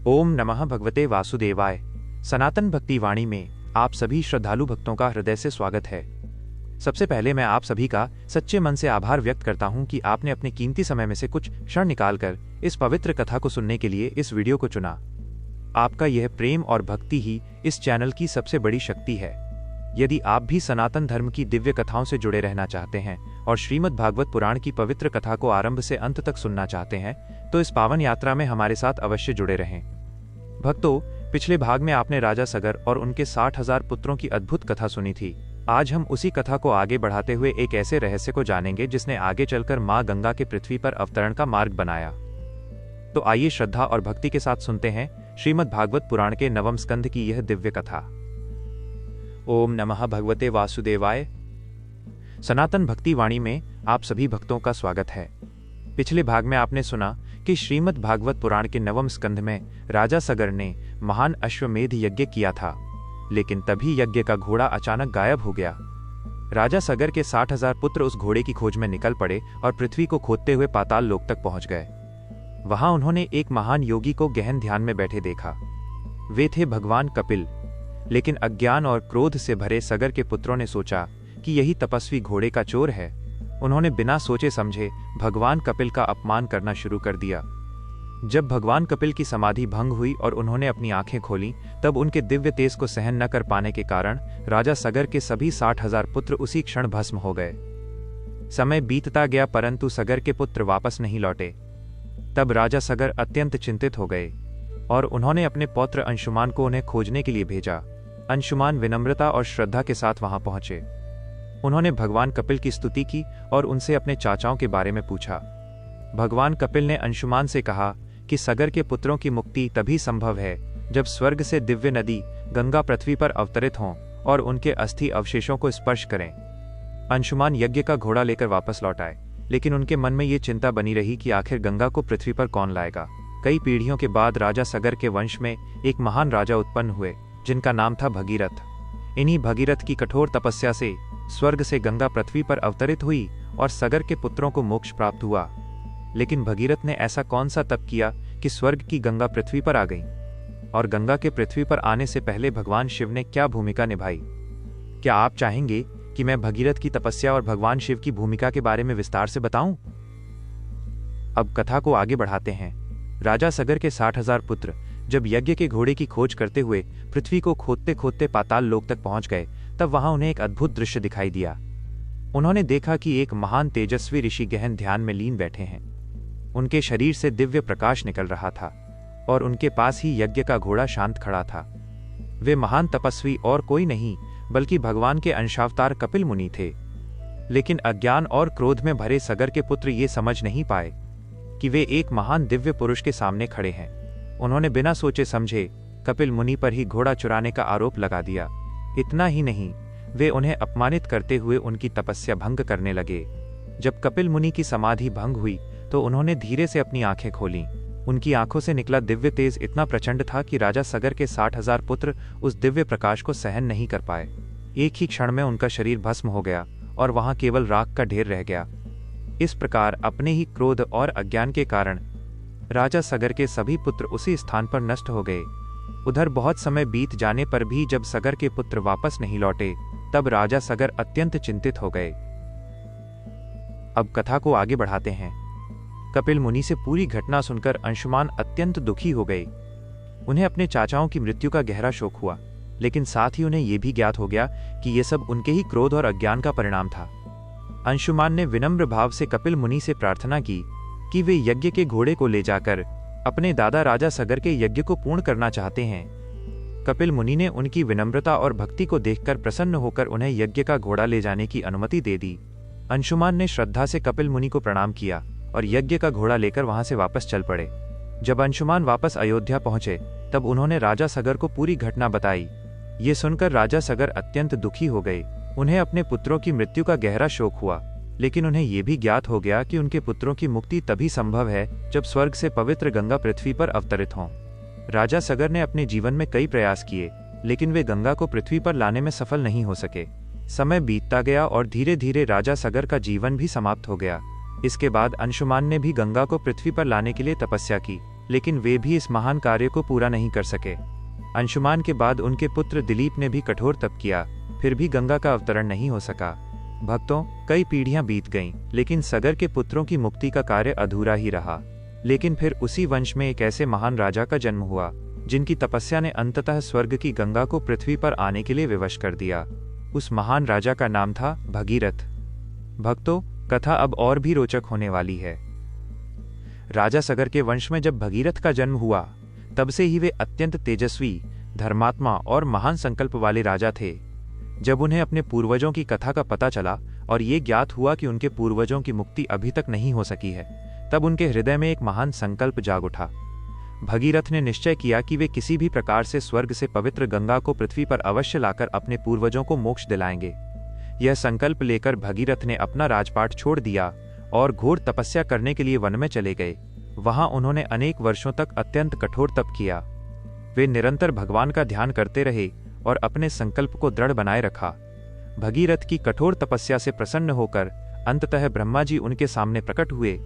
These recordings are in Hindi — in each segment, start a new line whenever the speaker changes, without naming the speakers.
ओम नमः भगवते वासुदेवाय। सनातन भक्ति वाणी में आप सभी श्रद्धालु भक्तों का हृदय से स्वागत है। सबसे पहले मैं आप सभी का सच्चे मन से आभार व्यक्त करता हूं कि आपने अपने कीमती समय में से कुछ क्षण निकालकर इस पवित्र कथा को सुनने के लिए इस वीडियो को चुना। आपका यह प्रेम और भक्ति ही इस चैनल की सबसे बड़ी शक्ति है। यदि आप भी सनातन धर्म की दिव्य कथाओं से जुड़े रहना चाहते हैं और श्रीमद् भागवत पुराण की पवित्र कथा को आरंभ से अंत तक सुनना चाहते हैं तो इस पावन यात्रा में हमारे साथ अवश्य जुड़े रहें। भक्तों, पिछले भाग में आपने राजा सगर और उनके 60,000 पुत्रों की अद्भुत कथा सुनी थी। आज हम उसी कथा को आगे बढ़ाते हुए एक ऐसे रहस्य को जानेंगे जिसने आगे चलकर मां गंगा के पृथ्वी पर अवतरण का मार्ग बनाया। तो आइए श्रद्धा और भक्ति के साथ सुनते हैं श्रीमद् भागवत पुराण के 9वें स्कंध की यह दिव्य कथा। ओम नमः भगवते वासुदेवाय। सनातन भक्ति वाणी में आप सभी भक्तों का स्वागत है। पिछले भाग में आपने सुना कि श्रीमद् भागवत पुराण के 9वें स्कंध में राजा सगर ने महान अश्वमेध यज्ञ किया था, लेकिन तभी यज्ञ का घोड़ा अचानक गायब हो गया। राजा सगर के 60,000 पुत्र उस घोड़े की खोज में निकल पड़े और पृथ्वी को खोदते हुए पाताल लोक तक पहुंच गए। वहां उन्होंने एक महान योगी को गहन ध्यान में बैठे देखा। वे थे भगवान कपिल। लेकिन अज्ञान और क्रोध से भरे सगर के पुत्रों ने सोचा कि यही तपस्वी घोड़े का चोर है। उन्होंने बिना सोचे समझे भगवान कपिल का अपमान करना शुरू कर दिया। जब भगवान कपिल की समाधि भंग हुई और उन्होंने अपनी आंखें खोली, तब उनके दिव्य तेज को सहन न कर पाने के कारण राजा सगर के सभी 60,000 पुत्र उसी क्षण भस्म हो गए। समय बीतता गया परंतु सगर के पुत्र वापस नहीं लौटे। तब राजा सगर अत्यंत चिंतित हो गए और उन्होंने अपने पौत्र अंशुमान को उन्हें खोजने के लिए भेजा। अंशुमान विनम्रता और श्रद्धा के साथ वहां पहुंचे। उन्होंने भगवान कपिल की स्तुति की और उनसे अपने चाचाओं के बारे में पूछा। भगवान कपिल ने अंशुमान से कहा कि सगर के पुत्रों की मुक्ति तभी संभव है जब स्वर्ग से दिव्य नदी गंगा पृथ्वी पर अवतरित हों और उनके अस्थि अवशेषों को स्पर्श करें। अंशुमान यज्ञ का घोड़ा लेकर वापस लौट आए, लेकिन उनके मन में ये चिंता बनी रही कि आखिर गंगा को पृथ्वी पर कौन लाएगा। कई पीढ़ियों के बाद राजा सगर के वंश में एक महान राजा उत्पन्न हुए जिनका नाम था भगीरथ। इन्हीं भगीरथ की कठोर तपस्या से स्वर्ग से गंगा पृथ्वी पर अवतरित हुई और सगर के पुत्रों को मोक्ष प्राप्त हुआ। लेकिन भगीरथ ने ऐसा कौन सा तप किया कि स्वर्ग की गंगा पृथ्वी पर आ गई? और गंगा के पृथ्वी पर आने से पहले भगवान शिव ने क्या भूमिका निभाई? क्या आप चाहेंगे कि मैं भगीरथ की तपस्या और भगवान शिव की भूमिका के बारे में विस्तार से बताऊं? अब कथा को आगे बढ़ाते हैं। राजा सगर के 60,000 पुत्र जब यज्ञ के घोड़े की खोज करते हुए पृथ्वी को खोदते खोदते पाताल लोक तक पहुंच गए, तब वहां उन्हें एक अद्भुत दृश्य दिखाई दिया। उन्होंने देखा कि एक महान तेजस्वी ऋषि गहन ध्यान में लीन बैठे हैं। उनके शरीर से दिव्य प्रकाश निकल रहा था और उनके पास ही यज्ञ का घोड़ा शांत खड़ा था। वे महान तपस्वी और कोई नहीं बल्कि भगवान के अंशावतार कपिल मुनि थे। लेकिन अज्ञान और क्रोध में भरे सगर के पुत्र ये समझ नहीं पाए कि वे एक महान दिव्य पुरुष के सामने खड़े हैं। उन्होंने बिना सोचे समझे कपिल मुनि पर ही घोड़ा चुराने का आरोप लगा दिया। इतना ही नहीं, वे उन्हें अपमानित करते हुए उनकी तपस्या भंग करने लगे। जब कपिल मुनि की समाधि भंग हुई तो उन्होंने धीरे से अपनी आंखें खोलीं। उनकी आंखों से निकला दिव्य तेज इतना प्रचंड था कि राजा सगर के 60,000 पुत्र उस दिव्य प्रकाश को सहन नहीं कर पाए। एक ही क्षण में उनका शरीर भस्म हो गया और वहां केवल राख का ढेर रह गया। इस प्रकार अपने ही क्रोध और अज्ञान के कारण राजा सगर के सभी पुत्र उसी स्थान पर नष्ट हो गए। उधर बहुत समय बीत जाने पर भी जब सगर के पुत्र वापस नहीं लौटे, तब राजा सगर अत्यंत चिंतित हो गए। अब कथा को आगे बढ़ाते हैं। कपिल मुनि से पूरी घटना सुनकर अंशुमान अत्यंत दुखी हो गए। उन्हें अपने चाचाओं की मृत्यु का गहरा शोक हुआ, लेकिन साथ ही उन्हें यह भी ज्ञात हो गया कि यह सब उनके ही क्रोध और अज्ञान का परिणाम था। अंशुमान ने विनम्र भाव से कपिल मुनि से प्रार्थना की कि वे यज्ञ के घोड़े को ले जाकर अपने दादा राजा सगर के यज्ञ को पूर्ण करना चाहते हैं। कपिल मुनि ने उनकी विनम्रता और भक्ति को देखकर प्रसन्न होकर उन्हें यज्ञ का घोड़ा ले जाने की अनुमति दे दी। अंशुमान ने श्रद्धा से कपिल मुनि को प्रणाम किया और यज्ञ का घोड़ा लेकर वहां से वापस चल पड़े। जब अंशुमान वापस अयोध्या पहुंचे, तब उन्होंने राजा सगर को पूरी घटना बताई। ये सुनकर राजा सगर अत्यंत दुखी हो गए। उन्हें अपने पुत्रों की मृत्यु का गहरा शोक हुआ, लेकिन उन्हें यह भी ज्ञात हो गया कि उनके पुत्रों की मुक्ति तभी संभव है जब स्वर्ग से पवित्र गंगा पृथ्वी पर अवतरित हों। राजा सगर ने अपने जीवन में कई प्रयास किए, लेकिन वे गंगा को पृथ्वी पर लाने में सफल नहीं हो सके। समय बीतता गया और धीरे धीरे राजा सगर का जीवन भी समाप्त हो गया। इसके बाद अंशुमान ने भी गंगा को पृथ्वी पर लाने के लिए तपस्या की, लेकिन वे भी इस महान कार्य को पूरा नहीं कर सके। अंशुमान के बाद उनके पुत्र दिलीप ने भी कठोर तप किया, फिर भी गंगा का अवतरण नहीं हो सका। भक्तों, कई पीढ़ियां बीत गईं, लेकिन सगर के पुत्रों की मुक्ति का कार्य अधूरा ही रहा। लेकिन फिर उसी वंश में एक ऐसे महान राजा का जन्म हुआ जिनकी तपस्या ने अंततः स्वर्ग की गंगा को पृथ्वी पर आने के लिए विवश कर दिया। उस महान राजा का नाम था भगीरथ। भक्तों, कथा अब और भी रोचक होने वाली है। राजा सगर के वंश में जब भगीरथ का जन्म हुआ, तब से ही वे अत्यंत तेजस्वी, धर्मात्मा और महान संकल्प वाले राजा थे। जब उन्हें अपने पूर्वजों की कथा का पता चला और ये ज्ञात हुआ कि उनके पूर्वजों की मुक्ति अभी तक नहीं हो सकी है, तब उनके हृदय में एक महान संकल्प जाग उठा। भगीरथ ने निश्चय किया कि वे किसी भी प्रकार से स्वर्ग से पवित्र गंगा को पृथ्वी पर अवश्य लाकर अपने पूर्वजों को मोक्ष दिलाएंगे। यह संकल्प लेकर भगीरथ ने अपना राजपाट छोड़ दिया और घोर तपस्या करने के लिए वन में चले गए। वहां उन्होंने अनेक वर्षों तक अत्यंत कठोर तप किया। वे निरंतर भगवान का ध्यान करते रहे और अपने संकल्प को दृढ़ बनाए रखा। भगीरथ की कठोर तपस्या से प्रसन्न होकर अंततः ब्रह्मा जी उनके सामने प्रकट हुए।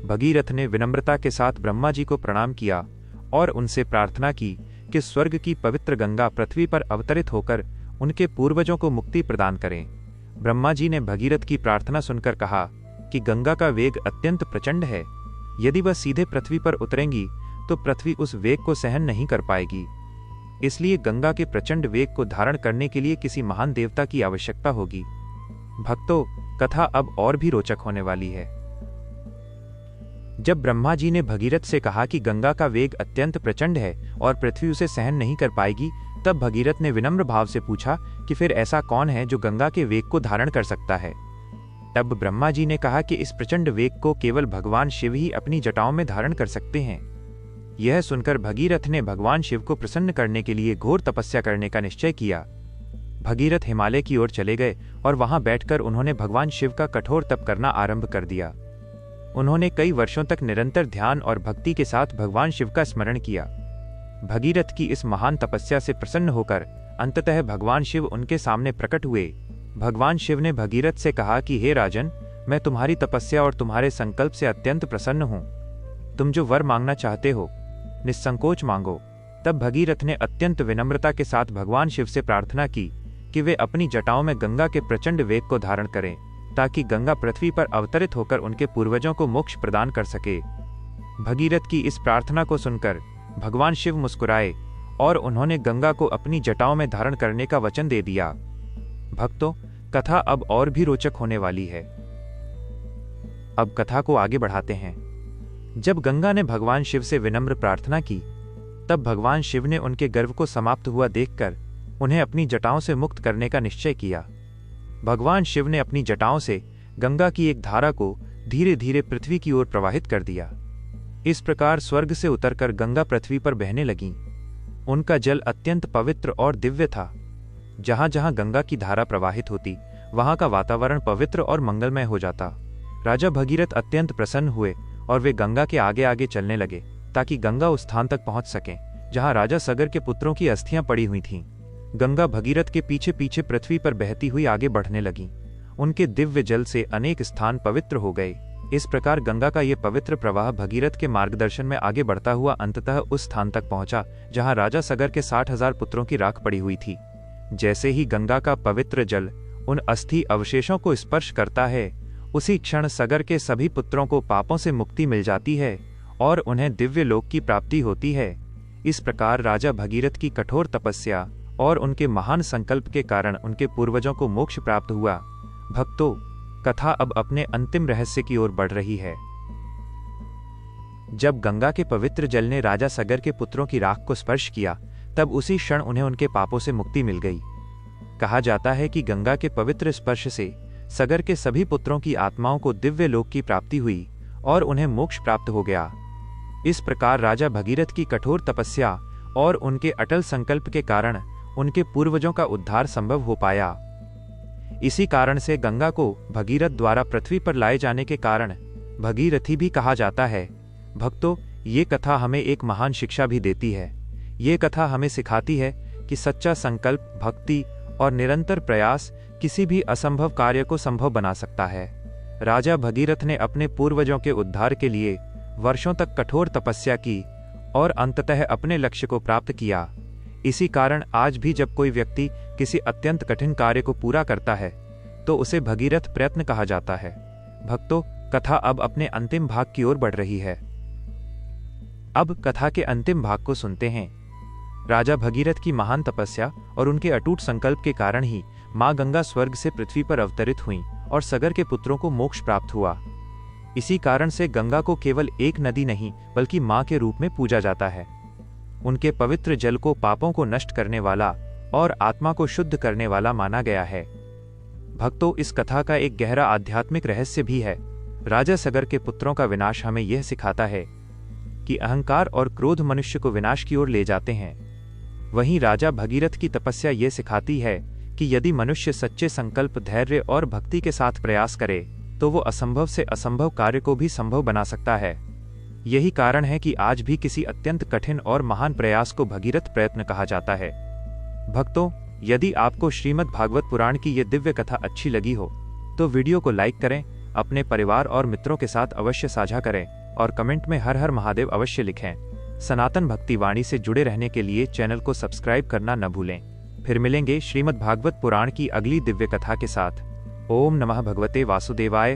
भगीरथ ने विनम्रता के साथ ब्रह्मा जी को प्रणाम किया और उनसे प्रार्थना की कि स्वर्ग की पवित्र गंगा पृथ्वी पर अवतरित होकर उनके पूर्वजों को मुक्ति प्रदान करें। ब्रह्मा जी ने भगीरथ की प्रार्थना सुनकर कहा कि गंगा का वेग अत्यंत प्रचंड है। यदि वह सीधे पृथ्वी पर उतरेंगी तो पृथ्वी उस वेग को सहन नहीं कर पाएगी। इसलिए गंगा के प्रचंड वेग को धारण करने के लिए किसी महान देवता की आवश्यकता होगी। भक्तों, कथा अब और भी रोचक होने वाली है। जब ब्रह्मा जी ने भगीरथ से कहा कि गंगा का वेग अत्यंत प्रचंड है और पृथ्वी उसे सहन नहीं कर पाएगी, तब भगीरथ ने विनम्र भाव से पूछा कि फिर ऐसा कौन है जो गंगा के वेग को धारण कर सकता है। तब ब्रह्मा जी ने कहा कि इस प्रचंड वेग को केवल भगवान शिव ही अपनी जटाओं में धारण कर सकते हैं। यह सुनकर भगीरथ ने भगवान शिव को प्रसन्न करने के लिए घोर तपस्या करने का निश्चय किया। भगीरथ हिमालय की ओर चले गए और वहां बैठकर उन्होंने भगवान शिव का कठोर तप करना आरंभ कर दिया। उन्होंने कई वर्षों तक निरंतर ध्यान और भक्ति के साथ भगवान शिव का स्मरण किया। भगीरथ की इस महान तपस्या से प्रसन्न होकर अंततः भगवान शिव उनके सामने प्रकट हुए। भगवान शिव ने भगीरथ से कहा कि हे राजन, मैं तुम्हारी तपस्या और तुम्हारे संकल्प से अत्यंत प्रसन्न हूं। तुम जो वर मांगना चाहते हो, निस्संकोच मांगो। तब भगीरथ ने अत्यंत विनम्रता के साथ भगवान शिव से प्रार्थना की कि वे अपनी जटाओं में गंगा के प्रचंड वेग को धारण करें, ताकि गंगा पृथ्वी पर अवतरित होकर उनके पूर्वजों को मोक्ष प्रदान कर सके। भगीरथ की इस प्रार्थना को सुनकर भगवान शिव मुस्कुराए और उन्होंने गंगा को अपनी जटाओं में धारण करने का वचन दे दिया। भक्तों, कथा अब और भी रोचक होने वाली है। अब कथा को आगे बढ़ाते हैं। जब गंगा ने भगवान शिव से विनम्र प्रार्थना की, तब भगवान शिव ने उनके गर्व को समाप्त हुआ देखकर उन्हें अपनी जटाओं से मुक्त करने का निश्चय किया। भगवान शिव ने अपनी जटाओं से गंगा की एक धारा को धीरे धीरे पृथ्वी की ओर प्रवाहित कर दिया। इस प्रकार स्वर्ग से उतरकर गंगा पृथ्वी पर बहने लगी। उनका जल अत्यंत पवित्र और दिव्य था। जहां जहां गंगा की धारा प्रवाहित होती, वहां का वातावरण पवित्र और मंगलमय हो जाता। राजा भगीरथ अत्यंत प्रसन्न हुए और वे गंगा के आगे आगे चलने लगे, ताकि गंगा उस स्थान तक पहुंच सके जहां राजा सगर के पुत्रों की अस्थियां पड़ी हुई थीं। गंगा भगीरथ के पीछे पीछे पृथ्वी पर बहती हुई आगे बढ़ने लगी। उनके दिव्य जल से अनेक स्थान पवित्र हो गए। इस प्रकार गंगा का ये पवित्र प्रवाह भगीरथ के मार्गदर्शन में आगे बढ़ता हुआ अंततः उस स्थान तक पहुंचा जहां राजा सगर के 60,000 पुत्रों की राख पड़ी हुई थी। जैसे ही गंगा का पवित्र जल उन अस्थि अवशेषों को स्पर्श करता है, उसी क्षण सगर के सभी पुत्रों को पापों से मुक्ति मिल जाती है और उन्हें दिव्य लोक की प्राप्ति होती है। इस प्रकार राजा भगीरथ की कठोर तपस्या और उनके महान संकल्प के कारण उनके पूर्वजों को मोक्ष प्राप्त हुआ। भक्तों, कथा अब अपने अंतिम रहस्य की ओर बढ़ रही है। जब गंगा के पवित्र जल ने राजा सगर के पुत्रों की राख को स्पर्श किया, तब उसी क्षण उन्हें उनके पापों से मुक्ति मिल गई। कहा जाता है कि गंगा के पवित्र स्पर्श से सगर के सभी पुत्रों की आत्माओं को दिव्य लोक की प्राप्ति हुई और उन्हें मोक्ष प्राप्त हो गया। इस प्रकार राजा भगीरथ की कठोर तपस्या और उनके अटल संकल्प के कारण उनके पूर्वजों का उद्धार संभव हो पाया। इसी कारण से गंगा को भगीरथ द्वारा पृथ्वी पर लाए जाने के कारण भगीरथी भी कहा जाता है। भक्तों, ये कथा हमें एक महान शिक्षा भी देती है। ये कथा हमें सिखाती है कि सच्चा संकल्प, भक्ति और निरंतर प्रयास किसी भी असंभव कार्य को संभव बना सकता है। राजा भगीरथ ने अपने पूर्वजों के उद्धार के लिए वर्षों तक कठोर तपस्या की और अंततः अपने लक्ष्य को प्राप्त किया। इसी कारण आज भी जब कोई व्यक्ति किसी अत्यंत कठिन कार्य को पूरा करता है तो उसे भगीरथ प्रयत्न कहा जाता है। भक्तों, कथा अब अपने अंतिम भाग की ओर बढ़ रही है। अब कथा के अंतिम भाग को सुनते हैं। राजा भगीरथ की महान तपस्या और उनके अटूट संकल्प के कारण ही मां गंगा स्वर्ग से पृथ्वी पर अवतरित हुईं और सगर के पुत्रों को मोक्ष प्राप्त हुआ। इसी कारण से गंगा को केवल एक नदी नहीं बल्कि मां के रूप में पूजा जाता है। उनके पवित्र जल को पापों को नष्ट करने वाला और आत्मा को शुद्ध करने वाला माना गया है। भक्तों, इस कथा का एक गहरा आध्यात्मिक रहस्य भी है। राजा सगर के पुत्रों का विनाश हमें यह सिखाता है कि अहंकार और क्रोध मनुष्य को विनाश की ओर ले जाते हैं। वहीं राजा भगीरथ की तपस्या ये सिखाती है कि यदि मनुष्य सच्चे संकल्प, धैर्य और भक्ति के साथ प्रयास करे तो वो असंभव से असंभव कार्य को भी संभव बना सकता है। यही कारण है कि आज भी किसी अत्यंत कठिन और महान प्रयास को भगीरथ प्रयत्न कहा जाता है। भक्तों, यदि आपको श्रीमद् भागवत पुराण की ये दिव्य कथा अच्छी लगी हो तो वीडियो को लाइक करें, अपने परिवार और मित्रों के साथ अवश्य साझा करें और कमेंट में हर हर महादेव अवश्य लिखें। सनातन भक्ति वाणी से जुड़े रहने के लिए चैनल को सब्सक्राइब करना न भूलें। फिर मिलेंगे श्रीमद् भागवत पुराण की अगली दिव्य कथा के साथ। ओम नमः भगवते वासुदेवाय।